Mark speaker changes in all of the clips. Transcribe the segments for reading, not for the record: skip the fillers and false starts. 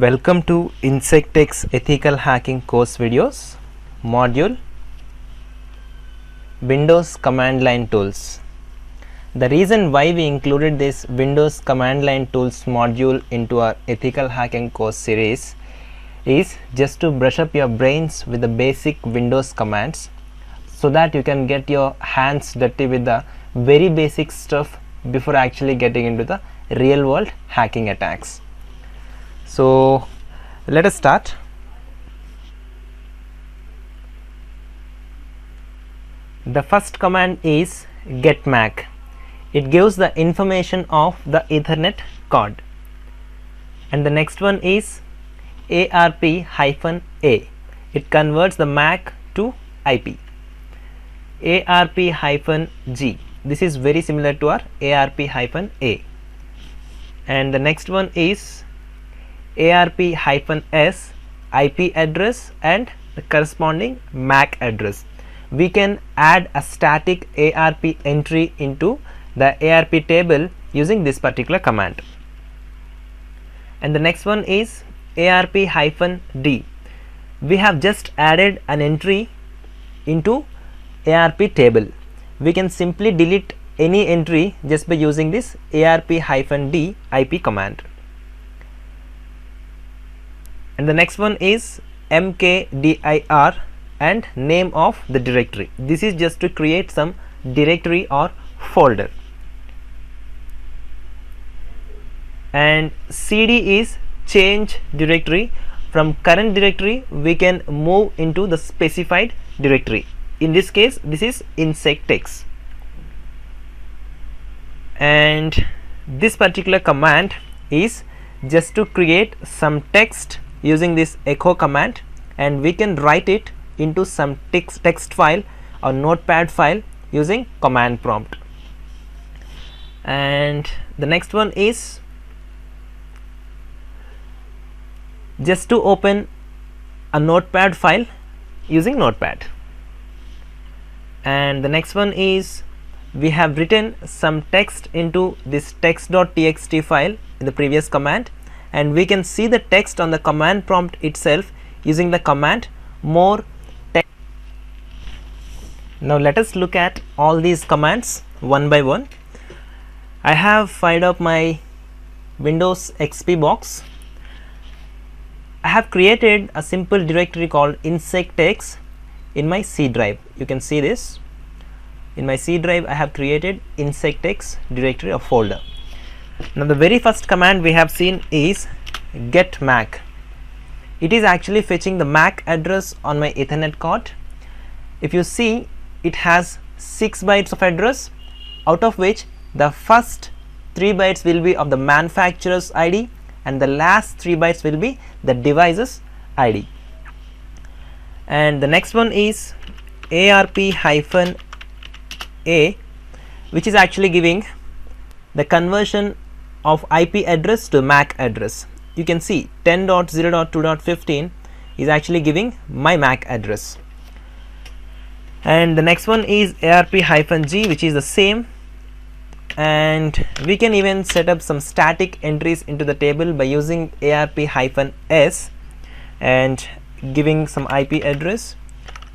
Speaker 1: Welcome to InSEC-Techs ethical hacking course videos, module Windows command line tools. The reason why we included this Windows command line tools module into our ethical hacking course series is just to brush up your brains with the basic Windows commands so that you can get your hands dirty with the very basic stuff before actually getting into the real world hacking attacks. So let us start. The first command is getMAC. It gives the information of the Ethernet card. And the next one is ARP-A. It converts the MAC to IP. ARP-G. This is very similar to our ARP-A. And the next one is ARP-S, IP address and the corresponding MAC address. We can add a static ARP entry into the ARP table using this particular command. And the next one is ARP-D. We have just added an entry into ARP table. We can simply delete any entry just by using this ARP-D IP command. And the next one is mkdir and name of the directory. This is just to create some directory or folder. And cd is change directory. From current directory we can move into the specified directory. In this case this is InSEC-Techs. And this particular command is just to create some text using this echo command, and we can write it into some text file or notepad file using command prompt. And the next one is just to open a notepad file using notepad. And the next one is we have written some text into this text.txt file in the previous command, and we can see the text on the command prompt itself using the command more text. Now let us look at all these commands one by one. I have fired up my Windows XP box. I have created a simple directory called InSEC-Techs in my C drive. You can see this. In my C drive I have created InSEC-Techs directory or folder. Now the very first command we have seen is getMAC. It is actually fetching the MAC address on my Ethernet card. If you see, it has 6 bytes of address, out of which the first 3 bytes will be of the manufacturer's ID and the last 3 bytes will be the device's ID. And the next one is ARP-A, which is actually giving the conversion of IP address to MAC address. You can see 10.0.2.15 is actually giving my MAC address. And the next one is ARP-G, which is the same, and we can even set up some static entries into the table by using ARP-S and giving some IP address.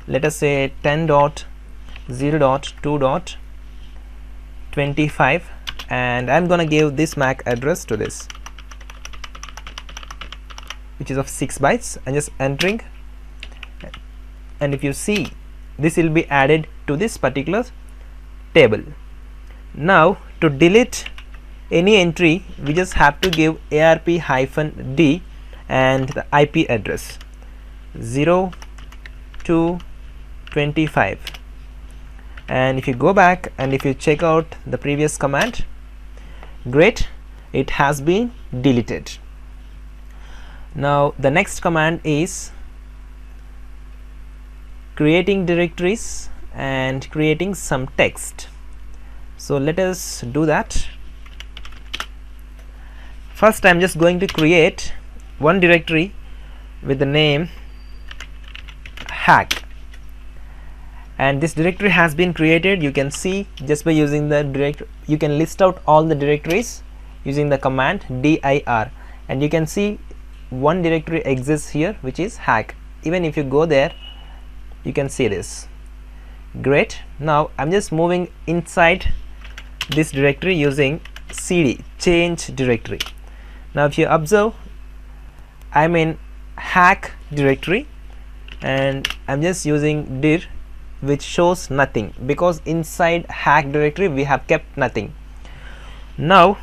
Speaker 1: Let us say 10.0.2.25, and I'm gonna give this MAC address to this, which is of 6 bytes, and just entering. And if you see, this will be added to this particular table. Now to delete any entry we just have to give ARP-D and the IP address 0 to 25. And if you go back and if you check out the previous command, great, it has been deleted. Now the next command is creating directories and creating some text. So let us do that. First I am just going to create one directory with the name hack, and this directory has been created. You can see just by using the directory you can list out all the directories using the command dir, and you can see one directory exists here, which is hack. Even if you go there, you can see this. Great. Now I'm just moving inside this directory using cd change directory. Now if you observe, I'm in hack directory and I'm just using dir, which shows nothing, because inside hack directory we have kept nothing. Now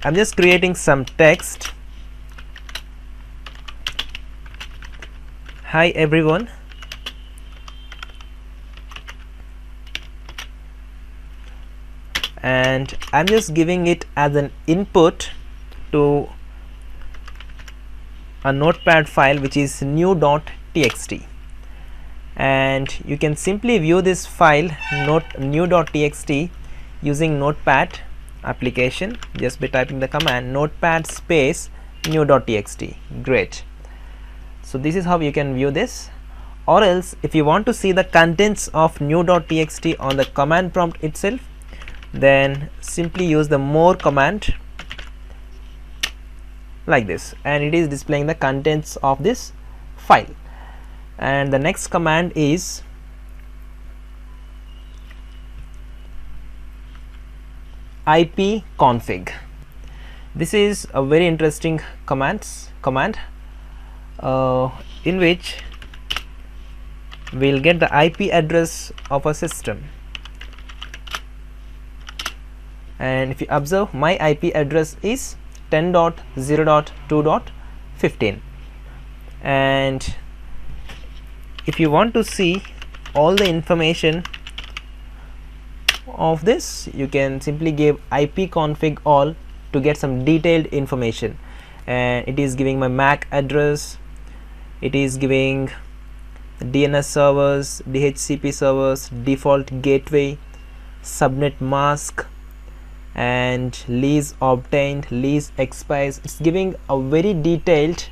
Speaker 1: I'm just creating some text. Hi everyone, and I'm just giving it as an input to a notepad file which is new.txt, and you can simply view this file new.txt using notepad application just by typing the command notepad space new.txt. Great. So this is how you can view this, or else if you want to see the contents of new.txt on the command prompt itself, then simply use the more command like this, and it is displaying the contents of this file. And the next command is IPconfig. This is a very interesting command in which we'll get the IP address of a system. And if you observe, my IP address is 10.0.2.15, and if you want to see all the information of this, you can simply give IPconfig all to get some detailed information. And it is giving my MAC address, it is giving DNS servers, DHCP servers, default gateway, subnet mask, and lease obtained, lease expires. It's giving a very detailed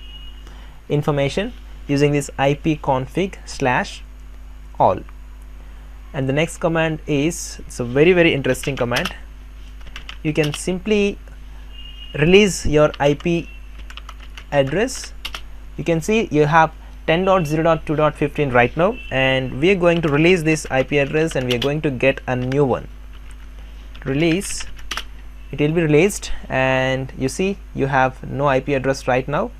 Speaker 1: information using this IPconfig/all. And the next command is, it's a very interesting command. You can simply release your IP address. You can see you have 10.0.2.15 right now, and we are going to release this IP address and we are going to get a new one. Release, it will be released, and you see you have no IP address right now.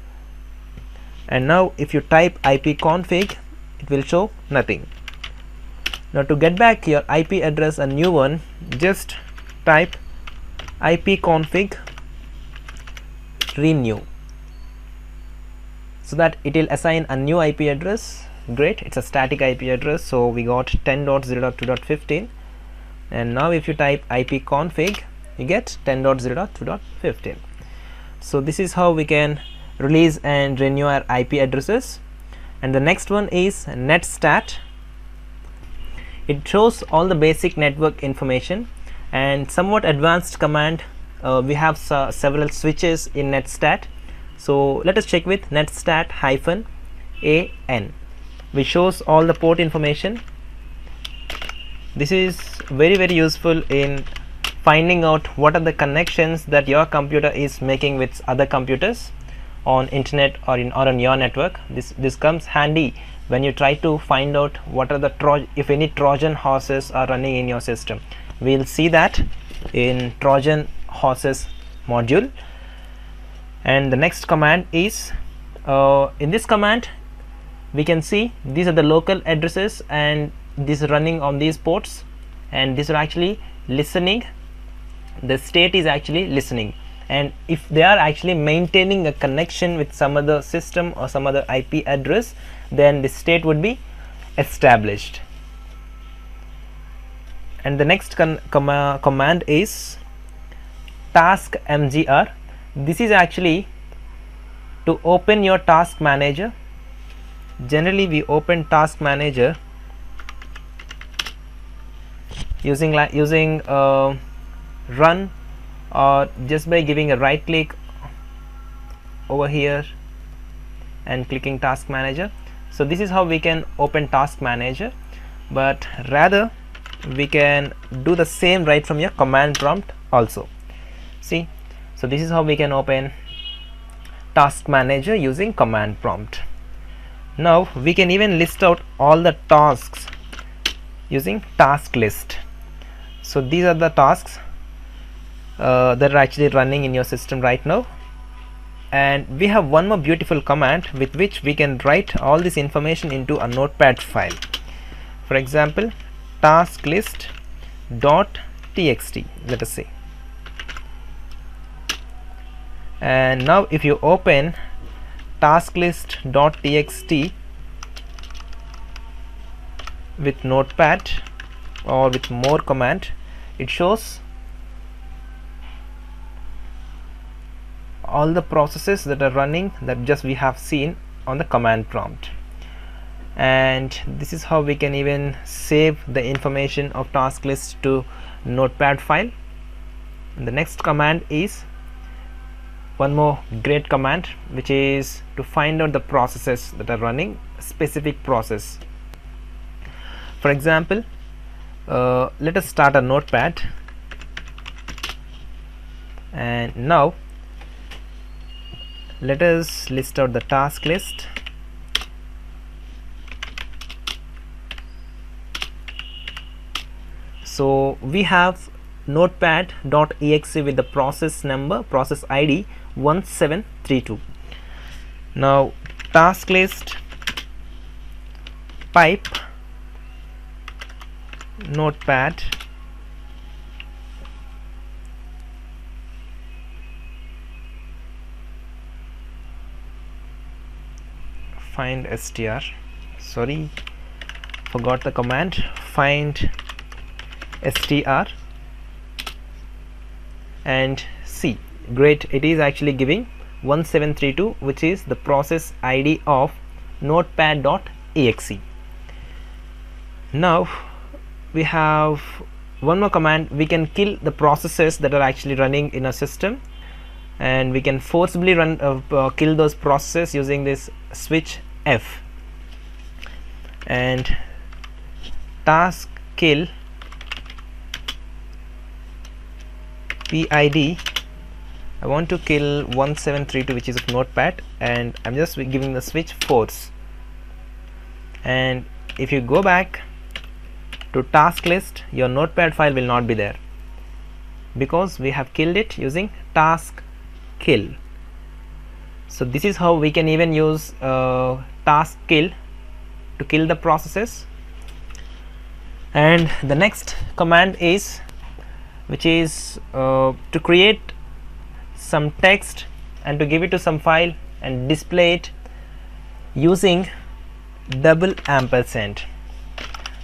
Speaker 1: And now if you type IPconfig, it will show nothing. Now to get back your IP address, a new one, just type IPconfig renew, so that it will assign a new IP address. Great, it's a static IP address, so we got 10.0.2.15, and now if you type IPconfig, you get 10.0.2.15. So this is how we can release and renew our IP addresses. And the next one is Netstat. It shows all the basic network information and somewhat advanced command. We have several switches in Netstat. So let us check with Netstat -an, which shows all the port information. This is very useful in finding out what are the connections that your computer is making with other computers on internet or on your network. This comes handy when you try to find out what are the if any Trojan horses are running in your system. We'll see that in Trojan horses module. And the next command is in this command we can see these are the local addresses, and this is running on these ports, and these are actually listening. The state is actually listening, and if they are actually maintaining a connection with some other system or some other IP address, then the state would be established. And the next command is task mgr. This is actually to open your task manager. Generally we open task manager using run, or just by giving a right click over here and clicking task manager. So this is how we can open task manager, but rather we can do the same right from your command prompt also. See, so this is how we can open task manager using command prompt. Now we can even list out all the tasks using task list. So these are the tasks that are actually running in your system right now, and we have one more beautiful command with which we can write all this information into a notepad file. For example, task list dot txt, let us say. And now if you open task list dot txt with notepad or with more command, it shows all the processes that are running that just we have seen on the command prompt. And this is how we can even save the information of task list to notepad file. And the next command is one more great command, which is to find out the processes that are running specific process. For example, let us start a notepad, and now let us list out the task list. So we have notepad.exe with the process number, process ID 1732. Now task list pipe notepad find str, sorry, forgot the command, find str, and see, great, it is actually giving 1732, which is the process ID of notepad.exe. Now we have one more command. We can kill the processes that are actually running in a system, and we can forcibly run kill those processes using this switch F. And task kill PID, I want to kill 1732, which is of notepad, and I'm just giving the switch force. And if you go back to task list, your notepad file will not be there because we have killed it using task kill. So this is how we can even use task kill to kill the processes. And the next command is, which is to create some text and to give it to some file and display it using double ampersand.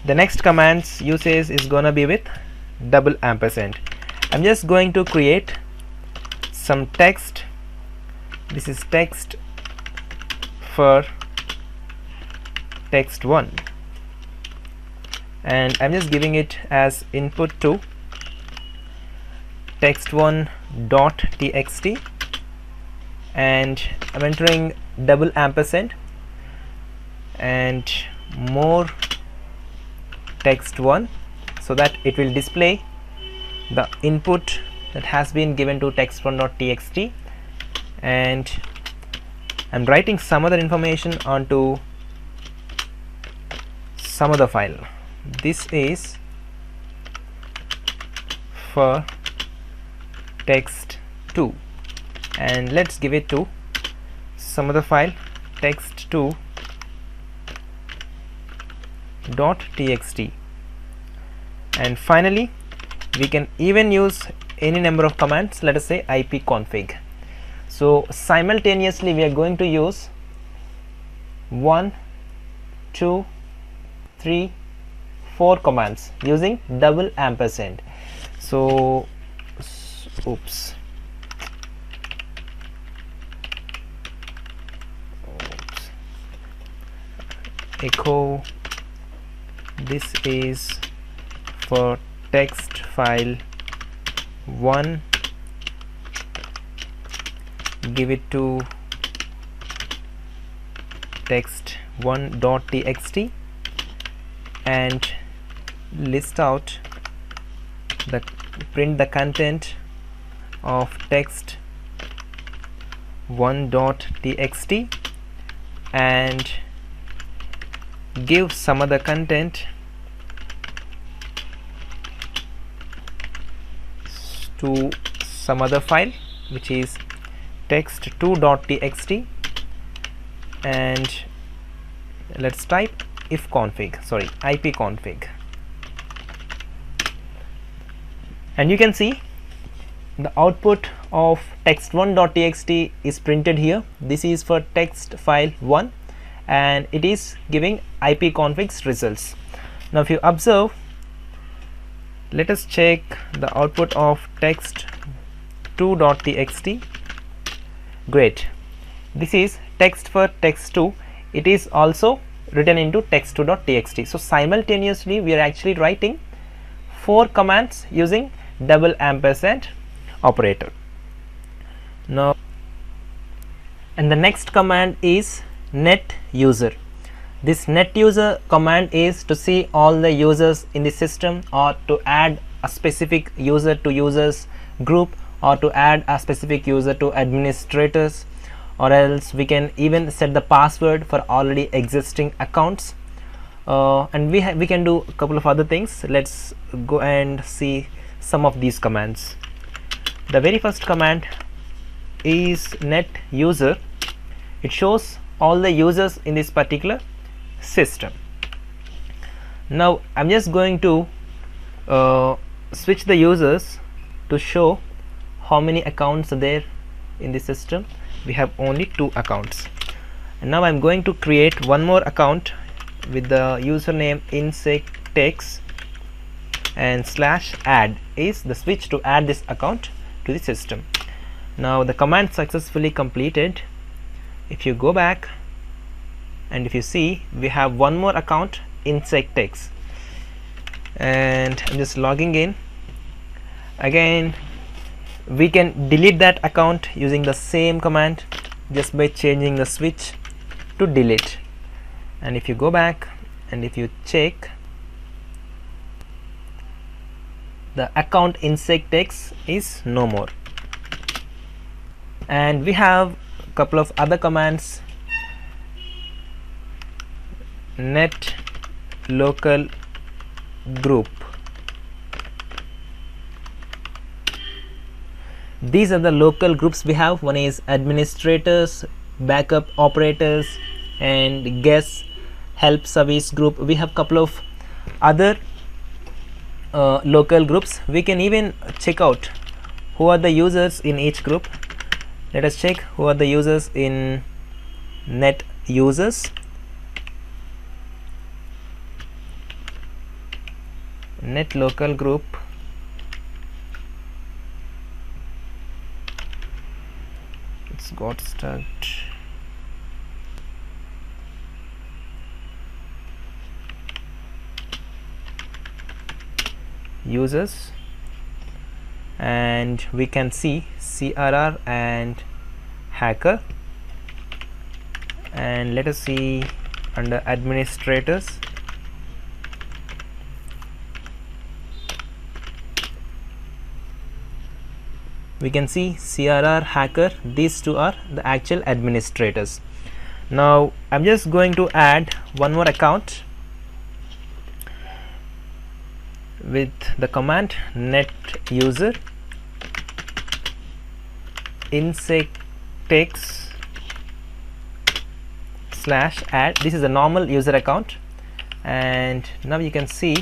Speaker 1: The next command's usage is gonna be with double ampersand. I'm just going to create some text. This is text for text1, and I'm just giving it as input to text1.txt, and I'm entering double ampersand and more text1 so that it will display the input that has been given to text1.txt, and I'm writing some other information onto some other file. This is for text2, and let's give it to some other file, text2.txt. and finally we can even use any number of commands, let us say IPconfig. So simultaneously we are going to use 1, 2, 3, 4 commands using double ampersand. So oops, echo, this is for text file 1, give it to text1.txt and list out the print the content of text text1.txt and give some other content to some other file which is text2.txt, and let's type IPconfig, and you can see the output of text1.txt is printed here. This is for text file 1 and it is giving IPconfig's results. Now if you observe, let us check the output of text2.txt. Great, this is text for text2. It is also written into text2.txt. So simultaneously we are actually writing 4 commands using double ampersand operator. Now, and the next command is NetUser. This NetUser command is to see all the users in the system, or to add a specific user to users group, or to add a specific user to administrators, or else we can even set the password for already existing accounts, and we can do a couple of other things. Let's go and see some of these commands. The very first command is NetUser. It shows all the users in this particular system. Now I'm just going to switch the users to show how many accounts are there in the system. We have only 2 accounts, and now I'm going to create one more account with the username InSEC-Techs, and /add is the switch to add this account to the system. Now the command successfully completed. If you go back and if you see, we have one more account, InSEC-Techs, and I'm just logging in. Again, we can delete that account using the same command just by changing the switch to delete. And if you go back and if you check, the account InSEC-Techs is no more. And we have a couple of other commands. Net local group. These are the local groups we have. One is administrators, backup operators, and guest help service group. We have couple of other local groups. We can even check out who are the users in each group. Let us check who are the users in NetUsers. Net local group. It's got stuck. Users, and we can see CRR and hacker, and let us see under administrators. We can see CRR, hacker. These two are the actual administrators. Now I'm just going to add one more account with the command NetUser InSEC-Techs /add. This is a normal user account, and now you can see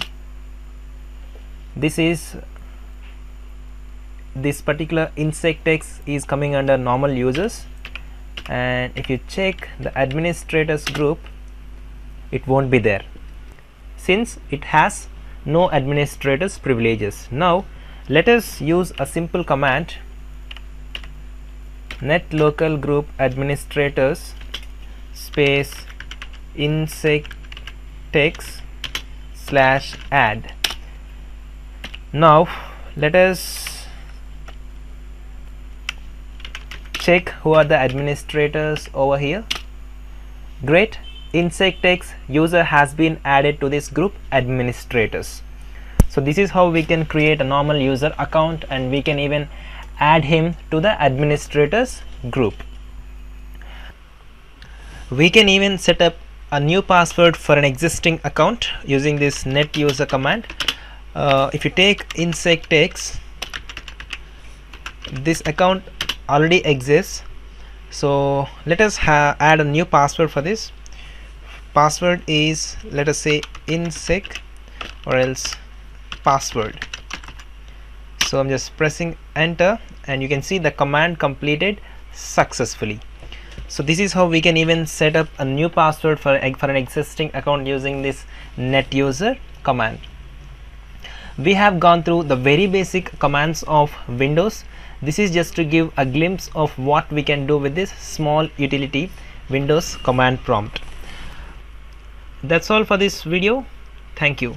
Speaker 1: this particular InSEC-Techs is coming under normal users, and if you check the administrators group, it won't be there since it has no administrators privileges. Now let us use a simple command, net local group administrators space InSEC-Techs /add. Now let us check who are the administrators over here. Great, InSEC-Techs user has been added to this group administrators. So this is how we can create a normal user account, and we can even add him to the administrators group. We can even set up a new password for an existing account using this NetUser command. If you take InSEC-Techs, this account already exists, so let us add a new password for this. Password is, let us say, InSEC or else password. So I'm just pressing enter and you can see the command completed successfully. So this is how we can even set up a new password for an existing account using this NetUser command. We have gone through the very basic commands of Windows. This is just to give a glimpse of what we can do with this small utility, Windows command prompt. That's all for this video. Thank you.